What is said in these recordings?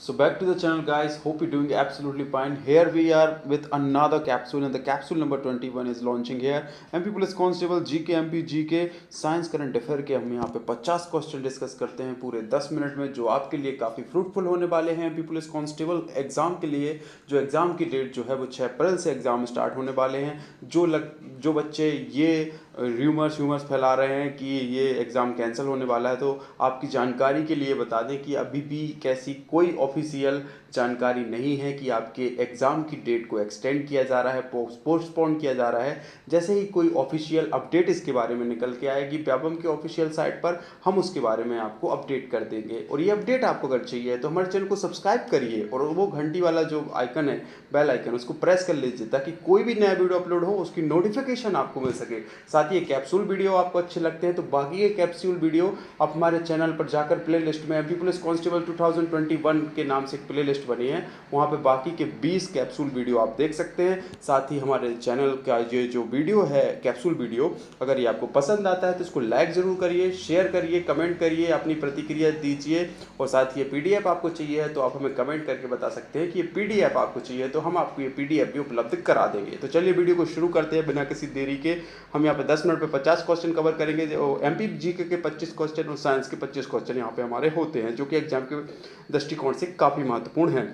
So back to the channel guys, hope you're doing absolutely fine. Here we are with another capsule and the capsule number 21 is launching here. MP Police Constable GK MP GK science current affair के हम यहाँ पे 50 question discuss करते हैं पूरे 10 minute में, जो आपके लिए काफ़ी फ्रूटफुल होने वाले हैं। MP पुलिस कांस्टेबल एग्ज़ाम के लिए जो एग्ज़ाम की डेट जो है वो 6 अप्रैल से एग्ज़ाम स्टार्ट होने वाले हैं। जो बच्चे ये र्यूमर्स फैला रहे हैं कि ये एग्ज़ाम कैंसिल होने वाला है, तो आपकी जानकारी के लिए बता दें कि अभी भी कैसी कोई ऑफिशियल जानकारी नहीं है कि आपके एग्ज़ाम की डेट को एक्सटेंड किया जा रहा है, पोस्टपोन किया जा रहा है। जैसे ही कोई ऑफिशियल अपडेट इसके बारे में निकल के आएगी व्यापम के ऑफिशियल साइट पर, हम उसके बारे में आपको अपडेट कर देंगे। और ये अपडेट आपको अगर चाहिए तो हमारे चैनल को सब्सक्राइब करिए और वो घंटी वाला जो आइकन है, बेल आइकन, उसको प्रेस कर लीजिए ताकि कोई भी नया वीडियो अपलोड हो उसकी नोटिफिकेशन आपको मिल सके। साथ ही ये कैप्सूल वीडियो आपको अच्छे लगते हैं तो बाकी ये कैप्सूल वीडियो आप हमारे चैनल पर जाकर प्ले लिस्ट में एमपी पुलिस कांस्टेबल 2021 के नाम से एक प्ले लिस्ट बनी है, वहाँ पे बाकी के 20 कैप्सूल वीडियो आप देख सकते हैं। साथ ही हमारे चैनल का ये जो वीडियो है कैप्सूल वीडियो, अगर ये आपको पसंद आता है तो इसको लाइक ज़रूर करिए, शेयर करिए, कमेंट करिए, अपनी प्रतिक्रिया दीजिए। और साथ ही ये पीडीएफ आपको चाहिए है तो आप हमें कमेंट करके बता सकते हैं कि ये पीडीएफ आपको चाहिए, तो हम आपको ये पीडीएफ भी उपलब्ध करा देंगे। तो चलिए वीडियो को शुरू करते हैं बिना किसी देरी के। हम यहाँ पे 10 मिनट पे 50 क्वेश्चन कवर करेंगे। एमपी जीके के 25 क्वेश्चन और साइंस के 25 क्वेश्चन यहाँ पे हमारे होते हैं, जो कि एग्जाम के दृष्टिकोण से काफ़ी महत्वपूर्ण है।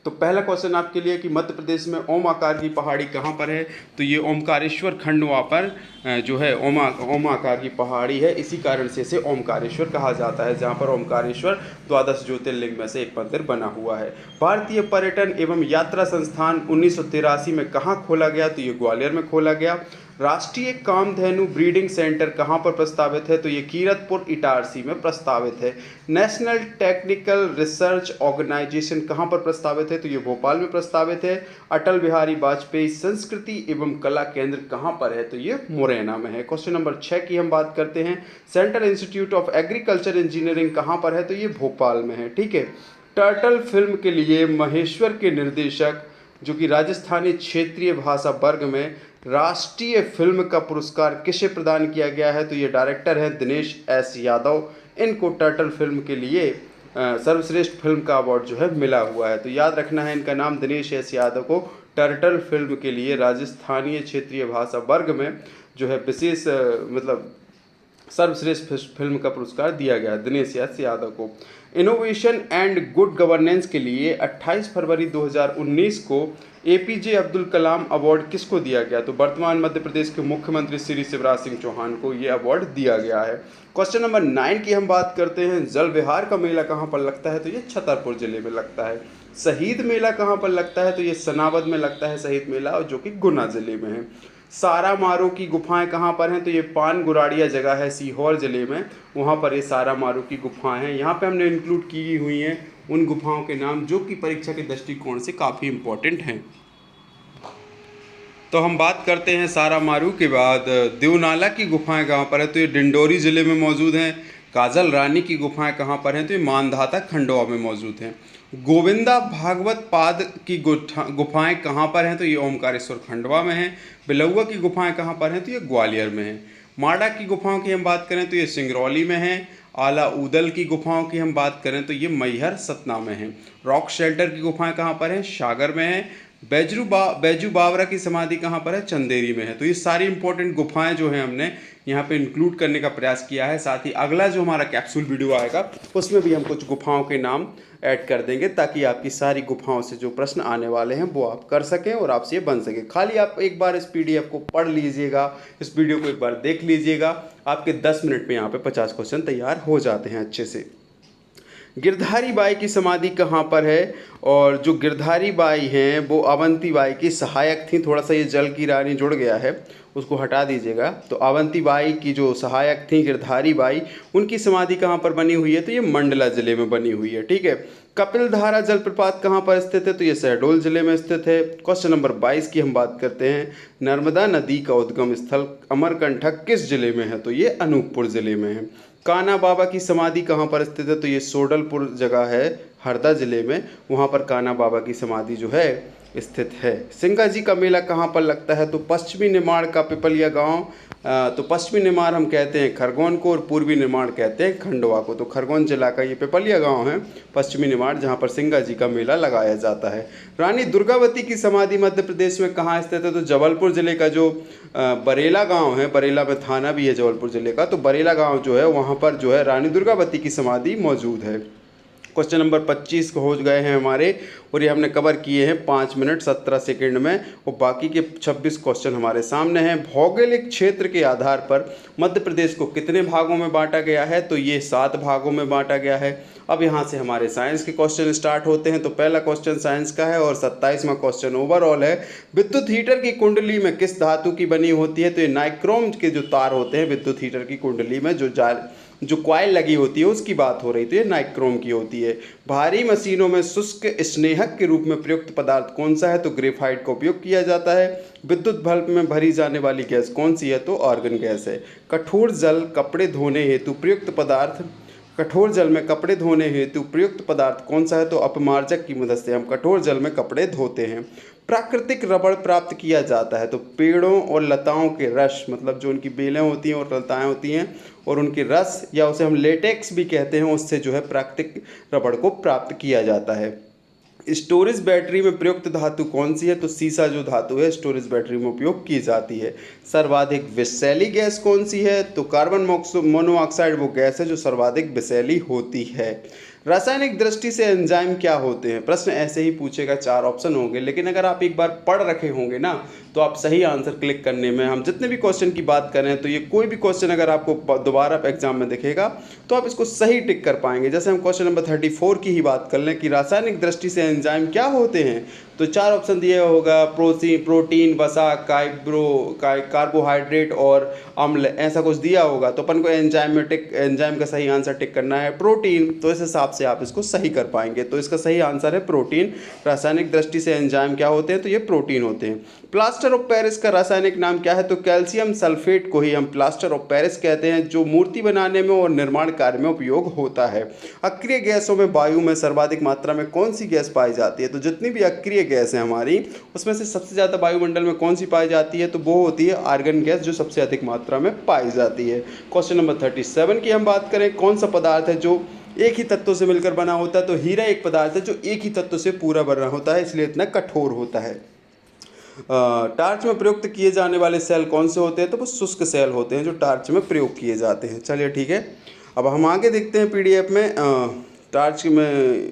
तो पहला क्वेश्चन आपके लिए कि मध्य प्रदेश में ओम आकार की पहाड़ी कहाँ पर है, तो ये ओमकारेश्वर खंड वहाँ पर जो है ओम आकार की पहाड़ी है, इसी कारण से इसे ओमकारेश्वर कहा जाता है, जहाँ पर ओमकारेश्वर 12 ज्योतिर्लिंग में से एक मंदिर बना हुआ है। भारतीय पर्यटन एवं यात्रा संस्थान 1983 में कहाँ खोला गया, तो ये ग्वालियर में खोला गया। राष्ट्रीय कामधेनु ब्रीडिंग सेंटर कहाँ पर प्रस्तावित है, तो ये कीरतपुर इटारसी में प्रस्तावित है। नेशनल टेक्निकल रिसर्च ऑर्गेनाइजेशन कहाँ पर प्रस्तावित है, तो ये भोपाल में प्रस्तावित है। अटल बिहारी वाजपेयी संस्कृति एवं कला केंद्र कहाँ पर है, तो ये मुरैना में है। क्वेश्चन नंबर 6 की हम बात करते हैं। Central institute of agriculture engineering कहाँ पर है, तो ये भोपाल में है। ठीक है। टर्टल फिल्म के लिए महेश्वर के निर्देशक, जो कि राजस्थानी क्षेत्रीय भाषा वर्ग में राष्ट्रीय फिल्म का पुरस्कार किसे प्रदान किया गया है, तो ये डायरेक्टर हैं दिनेश एस यादव। इनको टर्टल फिल्म के लिए सर्वश्रेष्ठ फिल्म का अवार्ड जो है मिला हुआ है, तो याद रखना है इनका नाम दिनेश एस यादव को टर्टल फिल्म के लिए राजस्थानीय क्षेत्रीय भाषा वर्ग में जो है विशेष मतलब सर्वश्रेष्ठ फिल्म का पुरस्कार दिया गया दिनेश एस यादव को। इनोवेशन एंड गुड गवर्नेंस के लिए 28 फरवरी 2019 को एपीजे अब्दुल कलाम अवार्ड किसको दिया गया, तो वर्तमान मध्य प्रदेश के मुख्यमंत्री श्री शिवराज सिंह चौहान को ये अवार्ड दिया गया है। क्वेश्चन नंबर 9 की हम बात करते हैं। जल विहार का मेला कहाँ पर लगता है, तो ये छतरपुर जिले में लगता है। शहीद मेला कहाँ पर लगता है, तो ये सनावद में लगता है शहीद मेला, और जो कि गुना जिले में है। सारा मारू की गुफाएं कहाँ पर हैं, तो ये पान गुराड़िया जगह है सीहोर जिले में, वहाँ पर ये सारा मारू की गुफाएं हैं। यहाँ पे हमने इंक्लूड की हुई हैं उन गुफाओं के नाम जो कि परीक्षा के दृष्टिकोण से काफ़ी इम्पोर्टेंट हैं। तो हम बात करते हैं सारा मारू के बाद देवनाला की गुफाएं कहाँ पर है, तो ये डिंडोरी ज़िले में मौजूद हैं। काजल रानी की गुफाएं कहाँ पर हैं, तो ये मानधाता खंडवा में मौजूद हैं। गोविंदा भागवत पाद की गुफाएं कहाँ पर हैं, तो ये ओमकारेश्वर खंडवा में हैं। बिलौआ की गुफाएं कहाँ पर हैं, तो ये ग्वालियर में हैं। माडा की गुफाओं की हम बात करें तो ये सिंगरौली में है। आला उदल की गुफाओं की हम बात करें तो ये मैहर सतना में है। रॉक शेल्टर की गुफाएं कहाँ पर हैं, सागर में है। बैजू बावरा की समाधि कहाँ पर है, चंदेरी में है। तो ये सारी इंपॉर्टेंट गुफाएं जो हैं हमने यहाँ पे इंक्लूड करने का प्रयास किया है। साथ ही अगला जो हमारा कैप्सूल वीडियो आएगा उसमें भी हम कुछ गुफाओं के नाम ऐड कर देंगे, ताकि आपकी सारी गुफाओं से जो प्रश्न आने वाले हैं वो आप कर सकें और आपसे ये बन सके। खाली आप एक बार इस पीडीएफ को पढ़ लीजिएगा, इस वीडियो को एक बार देख लीजिएगा, आपके 10 मिनट में यहाँ पे 50 क्वेश्चन तैयार हो जाते हैं अच्छे से। गिरधारी बाई की समाधि कहाँ पर है, और जो गिरधारी बाई हैं वो अवंती बाई की सहायक थी। थोड़ा सा ये जल की रानी जुड़ गया है, उसको हटा दीजिएगा। तो अवंती बाई की जो सहायक थी गिरधारी बाई, उनकी समाधि कहाँ पर बनी हुई है, तो ये मंडला जिले में बनी हुई है। ठीक है। कपिलधारा जलप्रपात कहाँ पर स्थित है, तो ये शहडोल जिले में स्थित है। क्वेश्चन नंबर 22 की हम बात करते हैं। नर्मदा नदी का उद्गम स्थल अमरकंटक किस जिले में है, तो ये अनूपपुर जिले में है। कान्हा बाबा की समाधि कहाँ पर स्थित है, तो ये सोडलपुर जगह है हरदा जिले में, वहाँ पर कान्हा बाबा की समाधि जो है स्थित है। सिंगा जी का मेला कहाँ पर लगता है, तो पश्चिमी निमाड़ का पिपलिया गांव तो पश्चिमी निमाड़ हम कहते हैं खरगोन को, और पूर्वी निमाड़ कहते हैं खंडवा को। तो खरगोन जिला का ये पिपलिया गांव है पश्चिमी निमाड़, जहां पर सिंगा जी का मेला लगाया जाता है। रानी दुर्गावती की समाधि मध्य प्रदेश में कहाँ स्थित है? तो जबलपुर जिले का जो बरेला गांव है, बरेला में थाना भी है जबलपुर जिले का, तो बरेला गांव जो है वहाँ पर जो है रानी दुर्गावती की समाधि मौजूद है। क्वेश्चन नंबर 25 हो गए हैं हमारे, और ये हमने कवर किए हैं 5 मिनट 17 सेकंड में, और बाकी के 26 क्वेश्चन हमारे सामने हैं। भौगोलिक क्षेत्र के आधार पर मध्य प्रदेश को कितने भागों में बांटा गया है? तो ये 7 भागों में बांटा गया है। अब यहाँ से हमारे साइंस के क्वेश्चन स्टार्ट होते हैं। तो पहला क्वेश्चन साइंस का है और 27वां क्वेश्चन ओवरऑल है। विद्युत हीटर की कुंडली में किस धातु की बनी होती है? तो ये नाइक्रोम के जो तार होते हैं विद्युत हीटर की कुंडली में, जो कॉइल लगी होती है उसकी बात हो रही थी, ये नाइक्रोम की होती है। भारी मशीनों में शुष्क स्नेहक के रूप में प्रयुक्त पदार्थ कौन सा है? तो ग्रेफाइट का उपयोग किया जाता है। विद्युत बल्ब में भरी जाने वाली गैस कौन सी है? तो आर्गन गैस है। कठोर जल कपड़े धोने हेतु प्रयुक्त पदार्थ, कठोर जल में कपड़े धोने हेतु प्रयुक्त पदार्थ कौन सा है? तो अपमार्जक की मदद से हम कठोर जल में कपड़े धोते हैं। प्राकृतिक रबड़ प्राप्त किया जाता है, तो पेड़ों और लताओं के रस, मतलब जो उनकी बेलें होती हैं और लताएं होती हैं और उनके रस, या उसे हम लेटेक्स भी कहते हैं, उससे जो है प्राकृतिक रबड़ को प्राप्त किया जाता है। स्टोरेज बैटरी में प्रयुक्त धातु कौन सी है? तो सीसा जो धातु है स्टोरेज बैटरी में उपयोग की जाती है। सर्वाधिक विषैली गैस कौन सी है? तो कार्बन मोनोऑक्साइड वो गैस है जो सर्वाधिक विषैली होती है। रासायनिक दृष्टि से एंजाइम क्या होते हैं? प्रश्न ऐसे ही पूछेगा, 4 ऑप्शन होंगे, लेकिन अगर आप एक बार पढ़ रखे होंगे ना तो आप सही आंसर क्लिक करने में, हम जितने भी क्वेश्चन की बात करें तो ये कोई भी क्वेश्चन अगर आपको दोबारा एग्जाम में दिखेगा तो आप इसको सही टिक कर पाएंगे। जैसे हम क्वेश्चन नंबर 34 की ही बात कर लें कि रासायनिक दृष्टि से एंजाइम क्या होते हैं, तो 4 ऑप्शन दिए होगा, प्रोटीन, वसा, कार्बोहाइड्रेट और अम्ल, ऐसा कुछ दिया होगा। तो अपन को एंजाइम का सही आंसर टिक करना है प्रोटीन, तो इस हिसाब से आप इसको सही कर पाएंगे। तो इसका सही आंसर है प्रोटीन। रासायनिक दृष्टि से एंजाइम क्या होते हैं? तो ये प्रोटीन होते हैं। प्लास्टर ऑफ पेरिस का रासायनिक नाम क्या है? तो कैल्शियम सल्फेट को ही हम प्लास्टर ऑफ पेरिस कहते हैं, जो मूर्ति बनाने में और निर्माण कार्य में उपयोग होता है। अक्रिय गैसों में वायु में सर्वाधिक मात्रा में कौन सी गैस पाई जाती है? तो जितनी भी अक्रिय गैस है हमारी, उसमें से सबसे ज़्यादा वायुमंडल में कौन सी पाई जाती है? तो वो होती है आर्गन गैस, जो सबसे अधिक मात्रा में पाई जाती है। क्वेश्चन नंबर 37 की हम बात करें, कौन सा पदार्थ है जो एक ही तत्व से मिलकर बना होता है? तो हीरा एक पदार्थ है जो एक ही तत्व से पूरा बना होता है, इसलिए इतना कठोर होता है। टार्च में प्रयुक्त किए जाने वाले सेल कौन से होते हैं? तो वो शुष्क सेल होते हैं जो टार्च में प्रयोग किए जाते हैं। चलिए ठीक है, अब हम आगे देखते हैं पीडीएफ में। टार्च में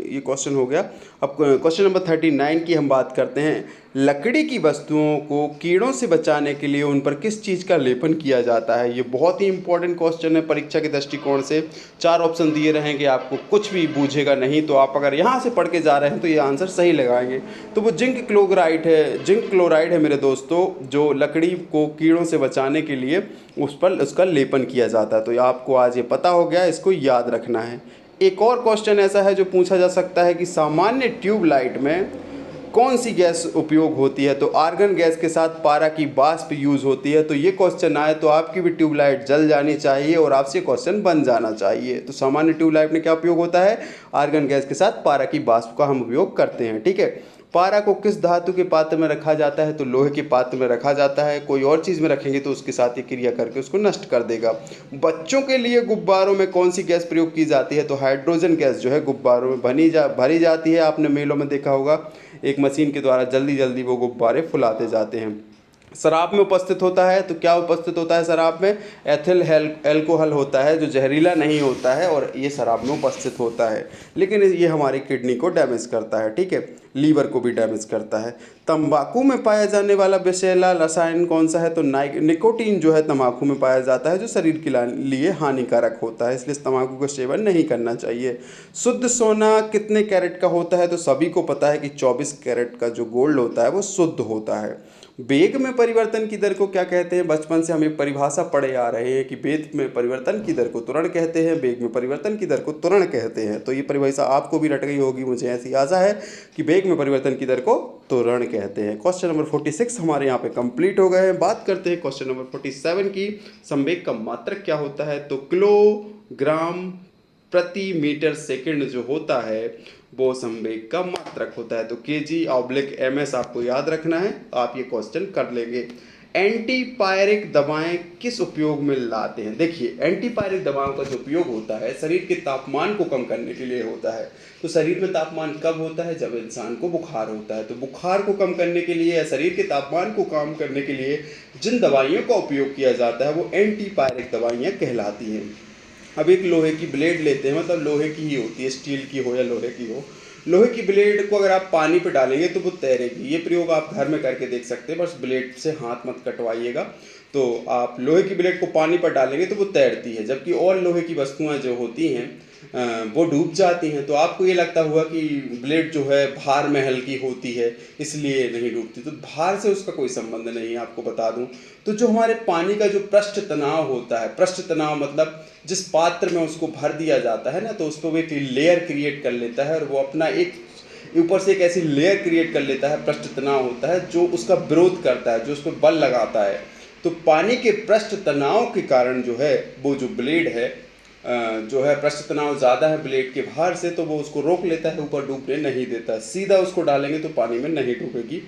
ये क्वेश्चन हो गया। अब क्वेश्चन नंबर 39 की हम बात करते हैं। लकड़ी की वस्तुओं को कीड़ों से बचाने के लिए उन पर किस चीज़ का लेपन किया जाता है? ये बहुत ही इंपॉर्टेंट क्वेश्चन है परीक्षा के दृष्टिकोण से। 4 ऑप्शन दिए रहेंगे, आपको कुछ भी बूझेगा नहीं, तो आप अगर यहाँ से पढ़ के जा रहे हैं तो ये आंसर सही लगाएंगे। तो वो जिंक क्लोराइड है मेरे दोस्तों, जो लकड़ी को कीड़ों से बचाने के लिए उस पर उसका लेपन किया जाता है। तो ये आपको आज ये पता हो गया, इसको याद रखना है। एक और क्वेश्चन ऐसा है जो पूछा जा सकता है कि सामान्य ट्यूबलाइट में कौन सी गैस उपयोग होती है? तो आर्गन गैस के साथ पारा की वाष्प यूज़ होती है। तो ये क्वेश्चन आए तो आपकी भी ट्यूबलाइट जल जानी चाहिए और आपसे क्वेश्चन बन जाना चाहिए। तो सामान्य ट्यूबलाइट में क्या उपयोग होता है? आर्गन गैस के साथ पारा की वाष्प का हम उपयोग करते हैं। ठीक है, पारा को किस धातु के पात्र में रखा जाता है? तो लोहे के पात्र में रखा जाता है। कोई और चीज़ में रखेंगे तो उसके साथ ये क्रिया करके उसको नष्ट कर देगा। बच्चों के लिए गुब्बारों में कौन सी गैस प्रयोग की जाती है? तो हाइड्रोजन गैस जो है गुब्बारों में भरी जाती है। आपने मेलों में देखा होगा, एक मशीन के द्वारा जल्दी जल्दी वो गुब्बारे फुलाते जाते हैं। शराब में उपस्थित होता है, तो क्या उपस्थित होता है शराब में? एथिल एल्कोहल होता है, जो जहरीला नहीं होता है और ये शराब में उपस्थित होता है, लेकिन ये हमारी किडनी को डैमेज करता है। ठीक है, लीवर को भी डैमेज करता है। तंबाकू में पाया जाने वाला विषैला रसायन कौन सा है? तो निकोटीन जो है तंबाकू में पाया जाता है, जो शरीर के लिए हानिकारक होता है, इसलिए तंबाकू का सेवन नहीं करना चाहिए। शुद्ध सोना कितने कैरेट का होता है? तो सभी को पता है कि 24 कैरेट का जो गोल्ड होता है वो शुद्ध होता है। वेग में परिवर्तन की दर को क्या कहते हैं? बचपन से हम एक परिभाषा पढ़े आ रहे हैं कि वेग में परिवर्तन की दर को त्वरण कहते हैं, वेग में परिवर्तन की दर को त्वरण कहते हैं। तो ये परिभाषा आपको भी रट गई होगी, मुझे ऐसी आशा है कि वेग में परिवर्तन की दर को त्वरण कहते हैं। क्वेश्चन नंबर 46 हमारे यहाँ पे कंप्लीट हो गए हैं। बात करते हैं क्वेश्चन नंबर 47 की। संवेग का मात्रक क्या होता है? तो किलोग्राम प्रति मीटर सेकंड जो होता है वो संवेग का मात्रक होता है। तो kg/ms आपको याद रखना है, आप ये क्वेश्चन कर लेंगे। एंटीपायरेटिक दवाएं किस उपयोग में लाते हैं? देखिए, एंटीपायरेटिक दवाओं का जो उपयोग होता है शरीर के तापमान को कम करने के लिए होता है। तो शरीर में तापमान कब होता है? जब इंसान को बुखार होता है। तो बुखार को कम करने के लिए या शरीर के तापमान को कम करने के लिए जिन दवाइयों का उपयोग किया जाता है वो एंटीपायरेटिक दवाइयाँ कहलाती हैं। अब एक लोहे की ब्लेड लेते हैं, मतलब लोहे की ही होती है, स्टील की हो या लोहे की हो। लोहे की ब्लेड को अगर आप पानी पे डालेंगे तो वो तैरेगी। ये प्रयोग आप घर में करके देख सकते हैं, बस ब्लेड से हाथ मत कटवाइएगा। तो आप लोहे की ब्लेड को पानी पर डालेंगे तो वो तैरती है, जबकि और लोहे की वस्तुएं जो होती हैं वो डूब जाती हैं। तो आपको ये लगता होगा कि ब्लेड जो है भार में हल्की होती है इसलिए नहीं डूबती, तो भार से उसका कोई संबंध नहीं है, आपको बता दूं। तो जो हमारे पानी का जो पृष्ठ तनाव होता है, पृष्ठ तनाव मतलब जिस पात्र में उसको भर दिया जाता है ना, तो उस पर वो एक लेयर क्रिएट कर लेता है और वो अपना एक ऊपर से एक ऐसी लेयर क्रिएट कर लेता है, पृष्ठ तनाव होता है जो उसका विरोध करता है, जो उस पर बल लगाता है। तो पानी के पृष्ठ तनाव के कारण जो है वो जो ब्लेड है जो है पृष्ठ तनाव ज़्यादा है ब्लेड के भार से, तो वो उसको रोक लेता है, ऊपर डूबने नहीं देता। सीधा उसको डालेंगे तो पानी में नहीं डूबेगी,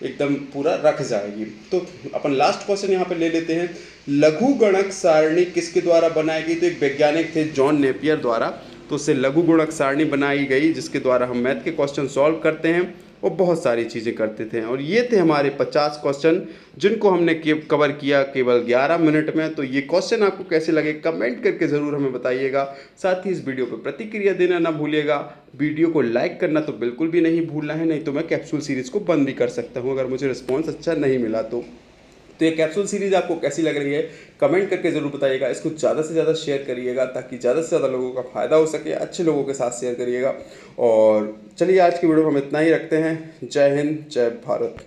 एकदम पूरा रख जाएगी। तो अपन लास्ट क्वेश्चन यहाँ पे ले लेते हैं, लघु गणक सारणी किसके द्वारा बनाई गई? तो एक वैज्ञानिक थे जॉन नेपियर द्वारा, तो उससे लघु गुणक सारणी बनाई गई जिसके द्वारा हम मैथ के क्वेश्चन सॉल्व करते हैं और बहुत सारी चीज़ें करते थे। और ये थे हमारे 50 क्वेश्चन जिनको हमने कवर किया केवल 11 मिनट में। तो ये क्वेश्चन आपको कैसे लगे कमेंट करके ज़रूर हमें बताइएगा। साथ ही इस वीडियो पर प्रतिक्रिया देना ना भूलिएगा। वीडियो को लाइक करना तो बिल्कुल भी नहीं भूलना है, नहीं तो मैं कैप्सूल सीरीज़ को बंद भी कर सकता हूँ अगर मुझे रिस्पॉन्स अच्छा नहीं मिला तो ये कैप्सूल सीरीज़ आपको कैसी लग रही है कमेंट करके ज़रूर बताइएगा। इसको ज़्यादा से ज़्यादा शेयर करिएगा ताकि ज़्यादा से ज़्यादा लोगों का फ़ायदा हो सके, अच्छे लोगों के साथ शेयर करिएगा। और चलिए आज की वीडियो में हम इतना ही रखते हैं। जय हिंद, जय भारत।